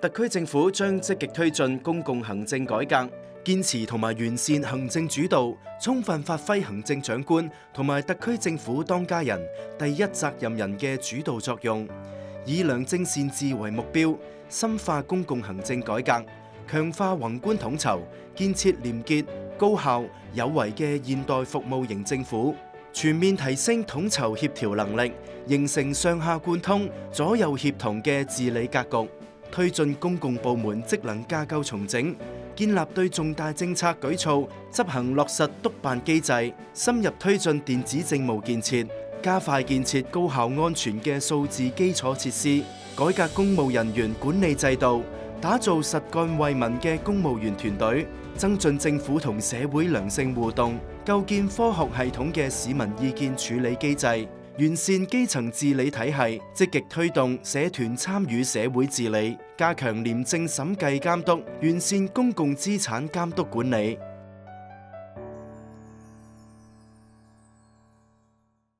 特區政府將積極推進公共行政改革，堅持同埋完善行政主導，充分發揮行政長官同埋特區政府當家人、第一責任人嘅主導作用，以良政善治為目標，深化公共行政改革，強化宏觀統籌，建設廉潔、高效、有為嘅現代服務型政府，全面提升統籌協調能力，形成上下貫通、左右協同嘅治理格局，推進公共部門職能架構重整，建立對重大政策舉措執行落實督辦機制，深入推進電子政務建設，加快建設高效安全嘅數字基礎設施，改革公務人員管理制度，打造實幹為民嘅公務員團隊，增進政府同社會良性互動，構建科學系統嘅市民意見處理機制，完善基層治理體系，積極推動社團參與社會治理，加強廉政審計監督，完善公共資產監督管理。